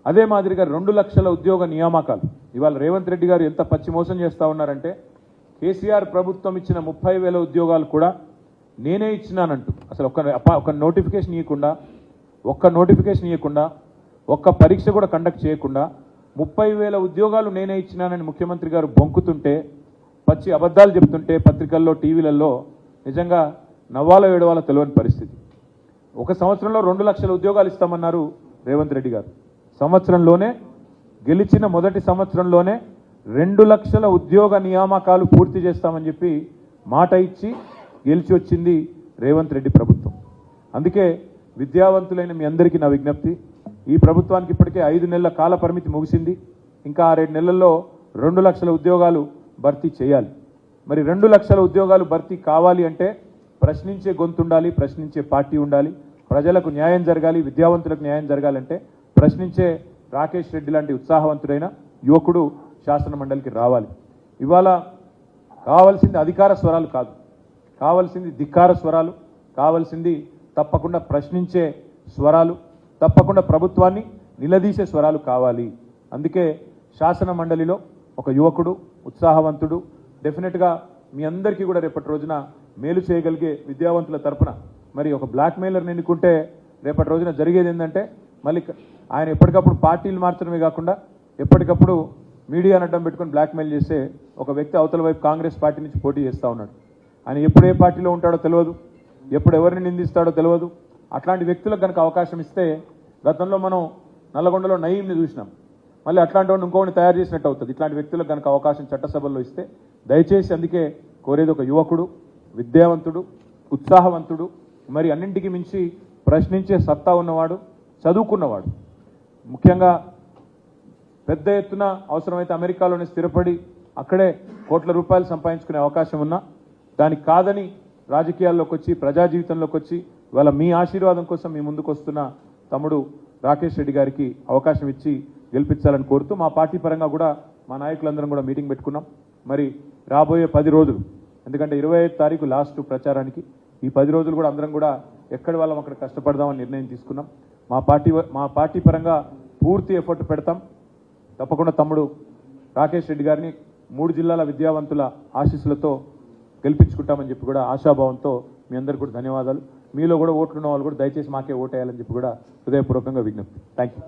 అదే మాదిరిగా 2 లక్షల ఉద్యోగ నియామకాలు ఇవాళ రేవంత్ రెడ్డి గారు ఎంత పచ్చి మోసం చేస్తా ఉన్నారంటే కేసీఆర్ ప్రభుత్వం ఇచ్చిన 30,000 ఉద్యోగాలు కూడా నేనే ఇచ్చినానంటూ అసలు ఒక్క నోటిఫికేషన్ ఇవ్వకుండా ఒక్క పరీక్ష కూడా కండక్ట్ చేయకుండా 30,000 ఉద్యోగాలు నేనే ఇచ్చినానని ముఖ్యమంత్రి గారు బొంకుతుంటే పచ్చి అబద్ధాలు చెప్తుంటే పత్రికల్లో టీవీలలో నిజంగా నవ్వాలో ఏడవాలో తెలియని పరిస్థితి. ఒక సంవత్సరంలో 2 లక్షల ఉద్యోగాలు ఇస్తామన్నారు రేవంత్ రెడ్డి గారు. సంవత్సరంలోనే గెలిచిన మొదటి సంవత్సరంలోనే 2 లక్షల ఉద్యోగ నియామకాలు పూర్తి చేస్తామని చెప్పి మాట ఇచ్చి గెలిచి వచ్చింది రేవంత్ రెడ్డి ప్రభుత్వం. అందుకే విద్యావంతులైన మీ అందరికీ నా విజ్ఞప్తి, ఈ ప్రభుత్వానికి ఇప్పటికే 5 నెలల కాల పరిమితి ముగిసింది. ఇంకా 6 నెలల్లో 2 లక్షల ఉద్యోగాలు భర్తీ చేయాలి. మరి 2 లక్షల ఉద్యోగాలు భర్తీ కావాలి అంటే ప్రశ్నించే గొంతు ఉండాలి, ప్రశ్నించే పార్టీ ఉండాలి, ప్రజలకు న్యాయం జరగాలి, విద్యావంతులకు న్యాయం జరగాలంటే ప్రశ్నించే రాకేష్ రెడ్డి లాంటి ఉత్సాహవంతుడైన యువకుడు శాసన మండలికి రావాలి. ఇవాళ కావాల్సింది అధికార స్వరాలు కాదు, కావాల్సింది ధిక్కార స్వరాలు, కావాల్సింది తప్పకుండా ప్రశ్నించే స్వరాలు, తప్పకుండా ప్రభుత్వాన్ని నిలదీసే స్వరాలు కావాలి. అందుకే శాసన మండలిలో ఒక యువకుడు ఉత్సాహవంతుడు డెఫినెట్గా మీ అందరికీ కూడా రేపటి రోజున మేలు చేయగలిగే విద్యావంతుల తరపున మరి ఒక బ్లాక్ మెయిలర్ని ఎన్నుకుంటే రేపటి రోజున జరిగేది ఏంటంటే మళ్ళీ ఆయన ఎప్పటికప్పుడు పార్టీలు మార్చడమే కాకుండా ఎప్పటికప్పుడు మీడియాను అడ్డం పెట్టుకొని బ్లాక్మెయిల్ చేసే ఒక వ్యక్తి అవతల వైపు కాంగ్రెస్ పార్టీ నుంచి పోటీ చేస్తూ ఉన్నాడు. ఆయన ఎప్పుడు ఏ పార్టీలో ఉంటాడో తెలియదు, ఎప్పుడు ఎవరిని నిందిస్తాడో తెలియదు. అట్లాంటి వ్యక్తులకు కనుక అవకాశం ఇస్తే గతంలో మనం నల్లగొండలో నయీంని చూసినాం, మళ్ళీ అట్లాంటి వాడిని ఇంకోని తయారు చేసినట్టు అవుతుంది. ఇట్లాంటి వ్యక్తులకు కనుక అవకాశం చట్టసభల్లో ఇస్తే దయచేసి అందుకే కోరేది ఒక యువకుడు, విద్యావంతుడు, ఉత్సాహవంతుడు, మరి అన్నింటికి మించి ప్రశ్నించే సత్తా ఉన్నవాడు, చదువుకున్నవాడు, ముఖ్యంగా పెద్ద ఎత్తున అవసరమైతే అమెరికాలోనే స్థిరపడి అక్కడే కోట్ల రూపాయలు సంపాదించుకునే అవకాశం ఉన్నా దానికి కాదని రాజకీయాల్లోకి వచ్చి ప్రజా జీవితంలోకి వచ్చి ఇవాళ మీ ఆశీర్వాదం కోసం మీ ముందుకు వస్తున్న తమ్ముడు రాకేష్ రెడ్డి గారికి అవకాశం ఇచ్చి గెలిపించాలని కోరుతూ మా పార్టీ పరంగా కూడా మా నాయకులందరం కూడా మీటింగ్ పెట్టుకున్నాం. మరి రాబోయే 10 రోజులు, ఎందుకంటే 25 తారీఖు లాస్ట్ ప్రచారానికి, ఈ 10 రోజులు కూడా అందరం కూడా ఎక్కడి వాళ్ళం అక్కడ కష్టపడదామని నిర్ణయం తీసుకున్నాం. మా పార్టీ పరంగా పూర్తి ఎఫర్ట్ పెడతాం. తప్పకుండా తమ్ముడు రాకేష్ రెడ్డి గారిని 3 జిల్లాల విద్యావంతుల ఆశీస్సులతో గెలిపించుకుంటామని చెప్పి కూడా ఆశాభావంతో మీ అందరికీ కూడా ధన్యవాదాలు. మీలో కూడా ఓట్లున్న వాళ్ళు కూడా దయచేసి మాకే ఓటేయాలని చెప్పి కూడా హృదయపూర్వకంగా విజ్ఞప్తి. Thank you.